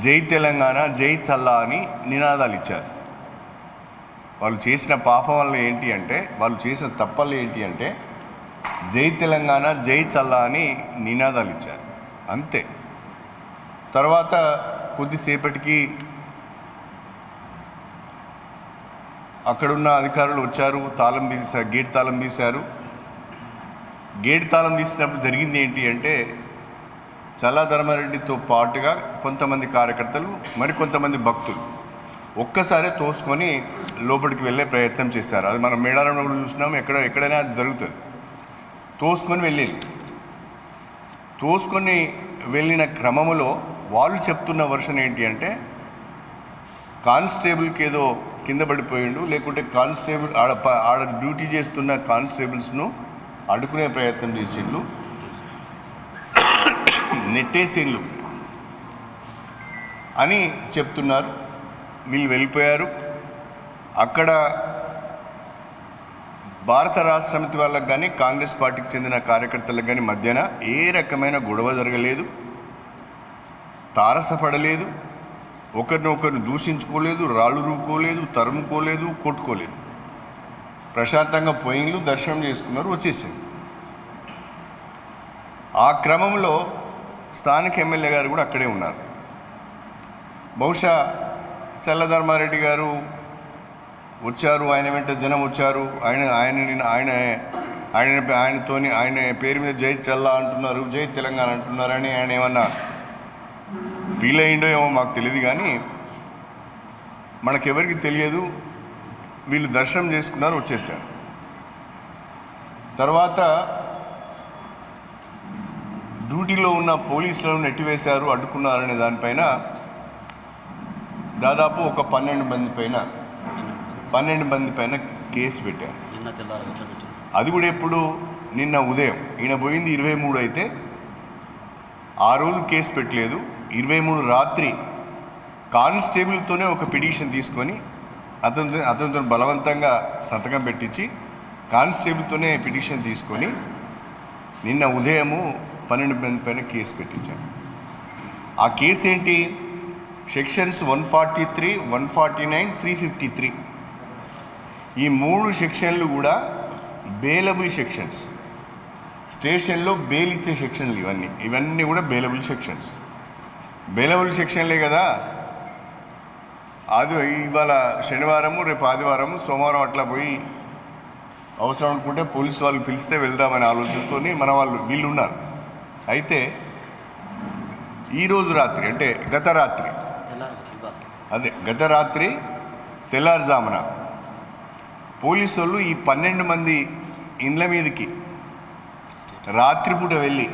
జై తెలంగాణ, జై చల్లా అని నినాదాలు ఇచ్చారు. వాళ్ళు చేసిన పాపం వల్ల ఏంటి అంటే, వాళ్ళు చేసిన తప్పలు ఏంటి అంటే జై తెలంగాణ, జై చల్లా అని నినాదాలు ఇచ్చారు అంతే. తర్వాత కొద్దిసేపటికి అక్కడున్న అధికారులు వచ్చారు, తాళం తీశారు, గేట్ తాళం తీశారు. గేట్ తాళం తీసినప్పుడు జరిగింది ఏంటి అంటే, చల్లా ధర్మారెడ్డితో పాటుగా కొంతమంది కార్యకర్తలు, మరికొంతమంది భక్తులు ఒక్కసారే తోసుకొని లోపలికి వెళ్ళే ప్రయత్నం చేశారు. అది మనం మేడారంలో కూడా చూసినాము, ఎక్కడైనా అది జరుగుతుంది. తోసుకొని వెళ్ళిన క్రమంలో వాళ్ళు చెప్తున్న వర్షన్ ఏంటి అంటే, కానిస్టేబుల్కి ఏదో కింద పడిపోయిండు, లేకుంటే కానిస్టేబుల్ ఆడ డ్యూటీ చేస్తున్న కానిస్టేబుల్స్ను అడ్డుకునే ప్రయత్నం చేసిండ్రు, నెట్టేసిండ్లు అని చెప్తున్నారు. వీళ్ళు వెళ్ళిపోయారు. అక్కడ భారత రాష్ట్ర సమితి వాళ్ళకు కానీ, కాంగ్రెస్ పార్టీకి చెందిన కార్యకర్తలకు కానీ మధ్యన ఏ రకమైన గొడవ జరగలేదు, తారసపడలేదు, ఒకరినొకరిని దూషించుకోలేదు, రాళ్ళు రూకోలేదు, తరుముకోలేదు, కొట్టుకోలేదు. ప్రశాంతంగా పోయిండ్లు, దర్శనం చేసుకున్నారు, వచ్చేసింది. ఆ క్రమంలో స్థానిక ఎమ్మెల్యే గారు కూడా అక్కడే ఉన్నారు. బహుశా చల్లా ధర్మారెడ్డి గారు వచ్చారు, ఆయన వెంట జనం వచ్చారు, ఆయన పేరు మీద జై చల్లా అంటున్నారు, జై తెలంగాణ అంటున్నారని ఆయన ఏమన్నా ఫీల్ అయ్యిండో ఏమో మాకు తెలియదు. కానీ మనకెవరికి తెలియదు. వీళ్ళు దర్శనం చేసుకున్నారు, వచ్చేసారు. తర్వాత డ్యూటీలో ఉన్న పోలీసులను నెట్టివేశారు, అడ్డుకున్నారనే దానిపైన దాదాపు ఒక 12 మంది పైన కేసు పెట్టారు. అది కూడా ఎప్పుడు, నిన్న ఉదయం. ఈయన పోయింది 23 అయితే ఆ రోజు కేసు పెట్టలేదు. 23 రాత్రి కానిస్టేబుల్తోనే ఒక పిటిషన్ తీసుకొని అతనితో బలవంతంగా సంతకం పెట్టించి కానిస్టేబుల్తోనే పిటిషన్ తీసుకొని నిన్న ఉదయము 12 మంది పైన కేసు పెట్టించారు. ఆ కేసు ఏంటి? సెక్షన్స్ 143, 149, 353. ఈ 3 సెక్షన్లు కూడా బెయిలబుల్ సెక్షన్స్. స్టేషన్లో బెయిల్ ఇచ్చే సెక్షన్లు ఇవన్నీ కూడా బెయిలబుల్ సెక్షన్స్. బెయిలబుల్ సెక్షన్లే కదా. ఇవాళ శనివారము, రేపు ఆదివారము, సోమవారం అట్లా పోయి అవసరం అనుకుంటే పోలీసు వాళ్ళు పిలిస్తే వెళ్దామనే ఆలోచనతో వీళ్ళు ఉన్నారు. అయితే ఈరోజు రాత్రి, అంటే గత రాత్రి తెల్లారుజామున పోలీసు వాళ్ళు ఈ 12 మంది ఇండ్ల మీదకి రాత్రిపూట వెళ్ళి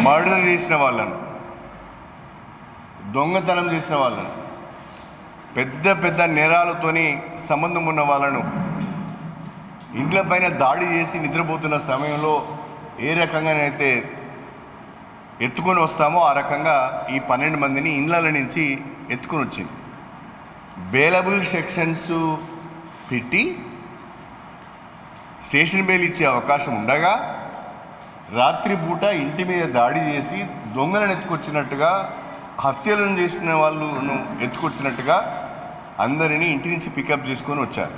మర్డర్ చేసిన వాళ్ళను, దొంగతనం చేసిన వాళ్ళను, పెద్ద నేరాలతోని సంబంధం ఉన్న వాళ్ళను ఇండ్ల పైన దాడి చేసి నిద్రపోతున్న సమయంలో ఏ రకంగానైతే ఎత్తుకొని వస్తామో ఆ రకంగా ఈ 12 మందిని ఇండ్ల నుంచి ఎత్తుకొని వచ్చింది. బెయిలబుల్ సెక్షన్స్ పెట్టి స్టేషన్ బెయిల్ ఇచ్చే అవకాశం ఉండగా రాత్రిపూట ఇంటి మీద దాడి చేసి దొంగలను ఎత్తుకొచ్చినట్టుగా, హత్యలను చేసిన వాళ్ళను ఎత్తుకొచ్చినట్టుగా అందరినీ ఇంటి నుంచి పికప్ చేసుకొని వచ్చారు.